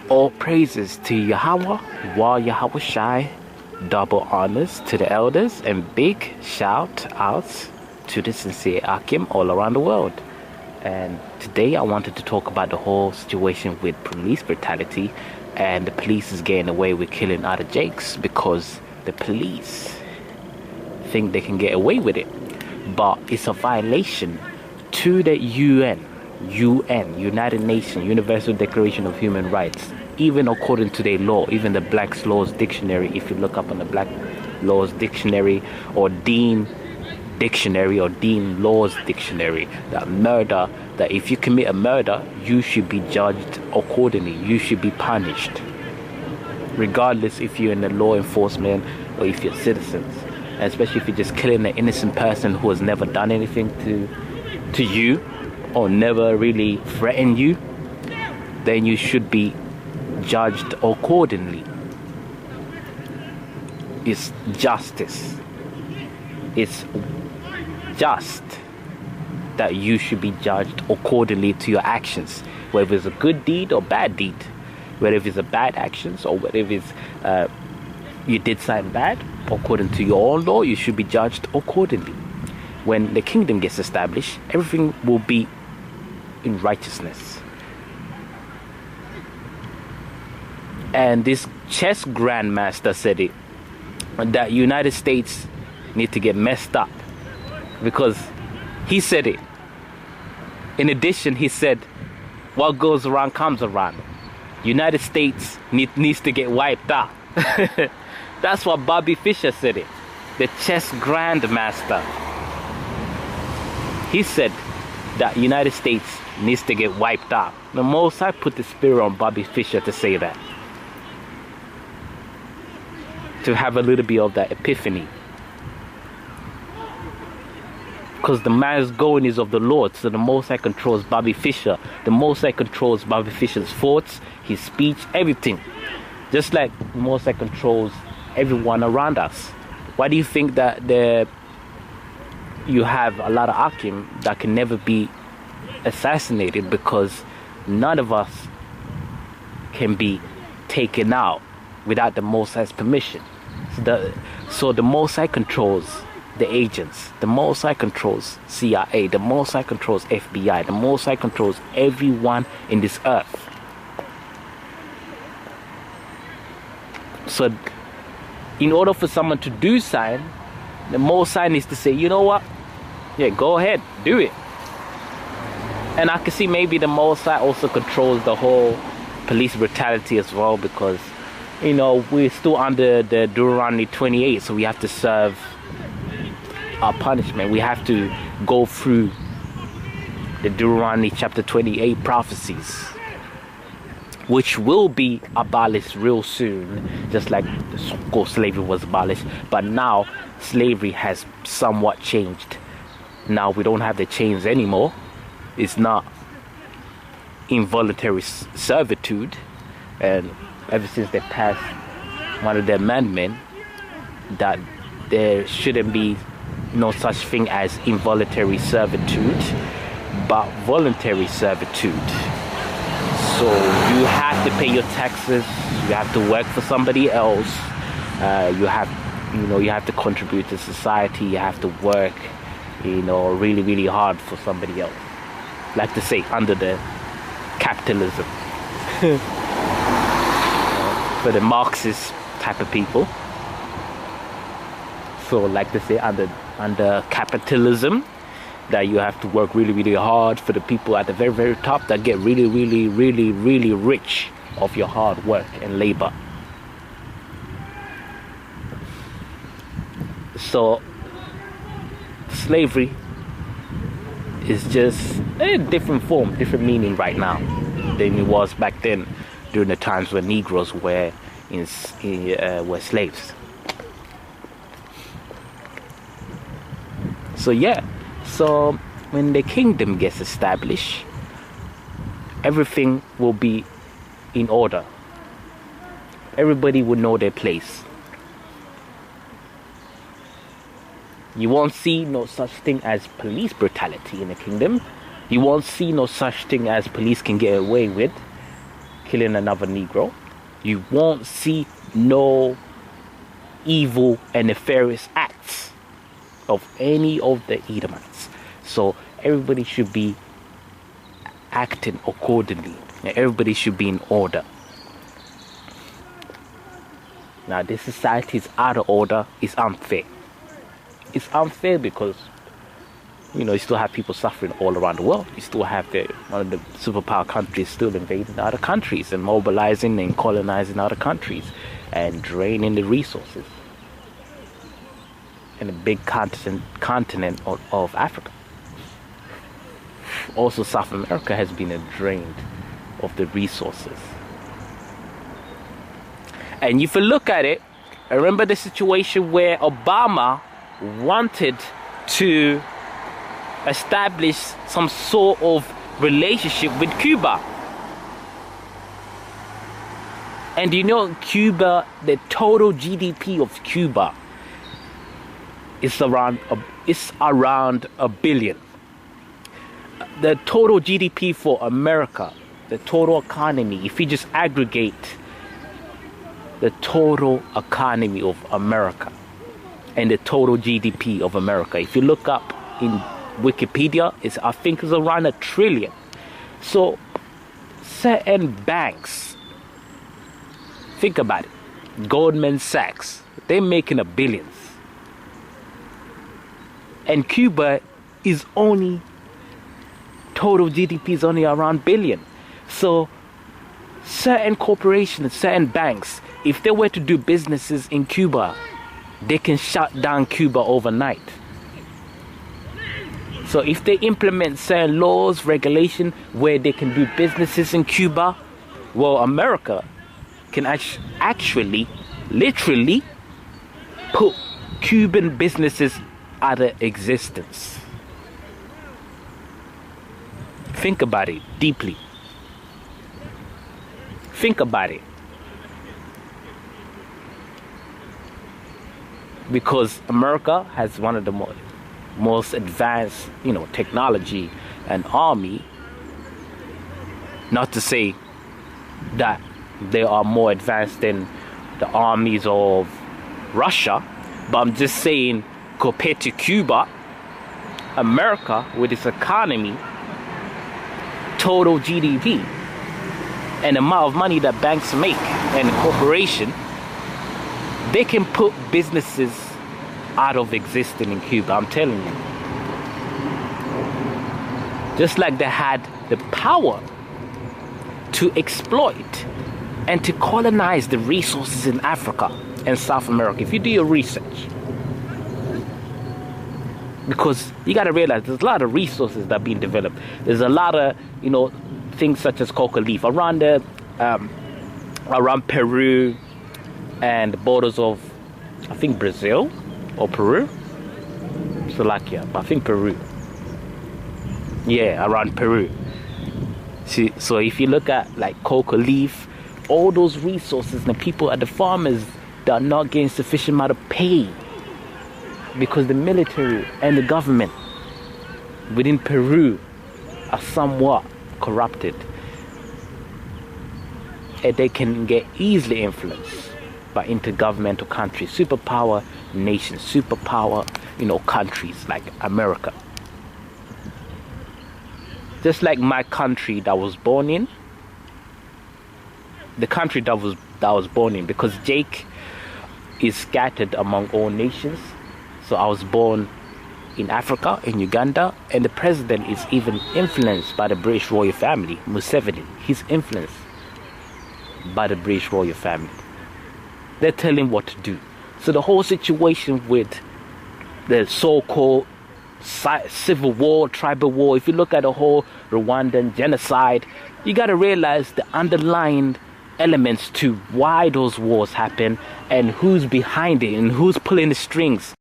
All praises to Yahweh, Wa Yahweh Shai, double honors to the elders, and big shout outs to the sincere Akim all around the world. And today I wanted to talk about the whole situation with police brutality, and the police is getting away with killing other Jakes because the police think they can get away with it. But it's a violation to the UN, United Nations, Universal Declaration of Human Rights. Even according to their law, even the Black's Laws Dictionary, if you look up on the Black Laws Dictionary or Dean Dictionary or Dean Laws Dictionary, that if you commit a murder, you should be judged accordingly. You should be punished, regardless if you're in the law enforcement or if you're citizens. And especially if you're just killing an innocent person who has never done anything to you or never really threatened you, then you should be judged accordingly. It's justice. It's just that you should be judged accordingly to your actions, whether it's a good deed or bad deed, whether it's a bad actions or whether it's you did something bad. According to your own law, you should be judged accordingly. When the kingdom gets established, everything will be in righteousness. And this chess grandmaster said it, that United States need to get messed up, because he said it. In addition, he said, what goes around comes around. United States needs to get wiped out. That's what Bobby Fischer said it, the chess grandmaster. He said that United States needs to get wiped out. The Most High put the spirit on Bobby Fischer to say that, to have a little bit of that epiphany, because the man's going is of the Lord. So the Most High controls Bobby Fischer. The Most High controls Bobby Fischer's thoughts, his speech, everything, just like the Most High controls everyone around us. Why do you think that you have a lot of Akim that can never be assassinated? Because none of us can be taken out without the Most High's permission. So the Most High controls the agents. The Most High controls CIA. The Most High controls FBI. The Most High controls everyone in this earth. So in order for someone to do something, the Most High needs to say, you know what? Yeah, go ahead, do it. And I can see maybe the Most High also controls the whole police brutality as well, because, you know, we're still under the Deuteronomy 28, so we have to serve our punishment. We have to go through the Deuteronomy chapter 28 prophecies, which will be abolished real soon, just like slavery was abolished. But now slavery has somewhat changed. Now we don't have the chains anymore. It's not involuntary servitude. And ever since they passed one of the amendments, that there shouldn't be no such thing as involuntary servitude, but voluntary servitude. So you have to pay your taxes, you have to work for somebody else, you have to contribute to society, you have to work, really, really hard for somebody else. Like to say, under the capitalism. For the Marxist type of people. So like to say, under capitalism, that you have to work really, really hard for the people at the very, very top that get really, really, really, really rich off your hard work and labor. So slavery is just a different form, different meaning right now than it was back then, during the times when Negroes were slaves. So yeah. So when the kingdom gets established, everything will be in order. Everybody will know their place. You won't see no such thing as police brutality in the kingdom. You won't see no such thing as police can get away with killing another Negro. You won't see no evil and nefarious acts of any of the Edomites. So everybody should be acting accordingly, and everybody should be in order. Now, this society is out of order. It's unfair. It's unfair because, you know, you still have people suffering all around the world. You still have one of the superpower countries still invading other countries and mobilizing and colonizing other countries and draining the resources in the big continent of Africa. Also, South America has been drained of the resources. And if you look at it, I remember the situation where Obama wanted to establish some sort of relationship with Cuba. And you know, Cuba, the total GDP of Cuba is around $1 billion. The total GDP for America, the total economy, if you just aggregate the total economy of America and the total GDP of America, if you look up in Wikipedia, I think it's around $1 trillion. So certain banks, think about it, Goldman Sachs, they're making billions. And Cuba is only, total GDP is only around $1 billion. So certain corporations, certain banks, if they were to do businesses in Cuba, they can shut down Cuba overnight. So if they implement certain laws, regulation where they can do businesses in Cuba, well, America can actually, literally put Cuban businesses out of existence. Think about it deeply. Think about it. Because America has one of the most advanced, you know, technology and army. Not to say that they are more advanced than the armies of Russia, but I'm just saying, compared to Cuba, America with its economy, total GDP, and the amount of money that banks make and corporation, they can put businesses out of existence in Cuba, I'm telling you. Just like they had the power to exploit and to colonize the resources in Africa and South America. If you do your research, because you got to realize there's a lot of resources that are being developed. There's a lot of, you know, things such as coca leaf around around Peru and the borders of, I think, Brazil or Peru, Slovakia, but I think Peru. Yeah, around Peru. See, so if you look at like coca leaf, all those resources, the people at the farmers, they are not getting sufficient amount of pay because the military and the government within Peru are somewhat corrupted, and they can get easily influenced by intergovernmental countries, superpower nations, superpower, you know, countries like America. Just like my country that I was born in, the country that I was born in, because Jake is scattered among all nations. So I was born in Africa, in Uganda, and the president is even influenced by the British royal family, Museveni. He's influenced by the British royal family. They tell him what to do. So the whole situation with the so-called civil war, tribal war, if you look at the whole Rwandan genocide, you got to realize the underlying elements to why those wars happen and who's behind it and who's pulling the strings.